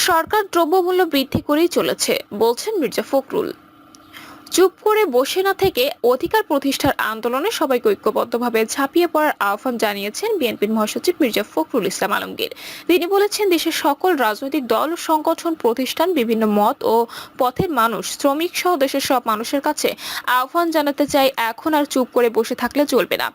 সরকার দ্রব্যমূল্য বৃদ্ধি করেই চলেছে বলছেন মির্জা ফখরুল। চুপ করে বসে না থেকে অধিকার প্রতিষ্ঠার আন্দোলনে সবাইকে ঐক্যবদ্ধভাবে ঝাঁপিয়ে পড়ার আহ্বান জানিয়েছেন বিএনপির মহাসচিব মির্জা ফখরুল ইসলাম আলমগীর। তিনি বলেছেন, দেশের সকল রাজনৈতিক দল, সংগঠন, প্রতিষ্ঠান, বিভিন্ন মত ও পথের মানুষ, শ্রমিক সহ দেশের সব মানুষের কাছে আহ্বান জানাতে চাই, এখন আর চুপ করে বসে থাকলে চলবে না।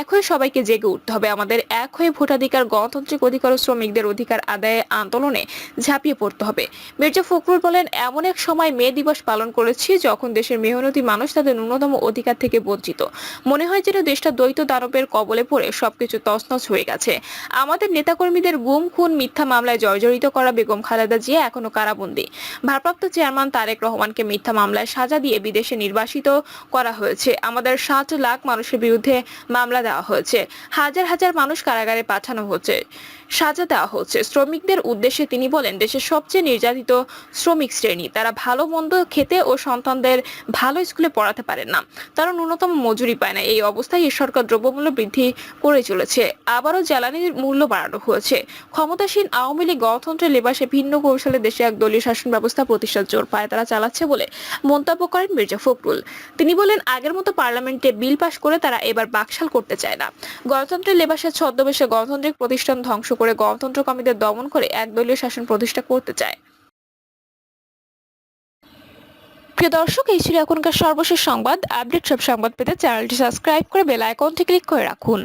এক হয়ে সবাইকে জেগে উঠতে হবে। আমাদের এক হয়ে ভোটাধিকার, গণতান্ত্রিক অধিকার ও শ্রমিকদের অধিকার আদায়ে আন্দোলনে ঝাঁপিয়ে পড়তে হবে। মির্জা ফখরুল বলেন, এমন এক সময় মে দিবস পালন করেছি যখন দেশের মেহনতি মানুষ তাদের ন্যূনতম অধিকার থেকে বঞ্চিত। মনে হয় যেন দেশটা দ্বৈত দানবের কবলে পড়ে সবকিছু তছনছ হয়ে গেছে। আমাদের নেতাকর্মীদের গুম, খুন, মিথ্যা মামলায় জর্জরিত করা বেগম খালেদা জিয়া এখনো কারাবন্দী। ভারপ্রাপ্ত চেয়ারম্যান তারেক রহমানকে মিথ্যা মামলায় সাজা দিয়ে বিদেশে নির্বাসিত করা হয়েছে। আমাদের 60 লাখ মানুষের বিরুদ্ধে মামলা দেওয়া হয়েছে। হাজার হাজার মানুষ কারাগারে পাঠানো হচ্ছে, সাজা দেওয়া হচ্ছে। শ্রমিকদের উদ্দেশ্যে তিনি বলেন, দেশের সবচেয়ে নির্যাতিত শ্রমিক শ্রেণী, তারা ভালো মন্দ খেতে ও সন্তানদের ভালো স্কুলে পড়াতে পারেন না, তারা ন্যূনতম মজুরি পায় না। এই অবস্থায় এই সরকার দ্রব্যমূল্য বৃদ্ধি করে চলেছে। আবারও জ্বালানির মূল্য বাড়ানো হয়েছে। ক্ষমতাসীন আওয়ামী লীগ গণতন্ত্রের লেবাসে ভিন্ন কৌশলে দেশে এক দলীয় শাসন ব্যবস্থা প্রতিষ্ঠার জোর পায় তারা চালাচ্ছে বলে মন্তব্য করেন মির্জা ফখরুল। তিনি বলেন, আগের মতো পার্লামেন্টে বিল পাশ করে তারা এবার বাকশাল করতে চায় না। গণতন্ত্রের লেবাসে ছদ্মবেশে গণতান্ত্রিক প্রতিষ্ঠান ধ্বংস করে গণতন্ত্র কর্মীদের দমন করে একদলীয় শাসন প্রতিষ্ঠা করতে চায়। প্রিয় দর্শক, এই ছিল এখনকার সর্বশেষ সংবাদ। আপডেট সব সংবাদ পেতে চ্যানেলটি সাবস্ক্রাইব করে বেল আইকনটি ক্লিক করে রাখুন।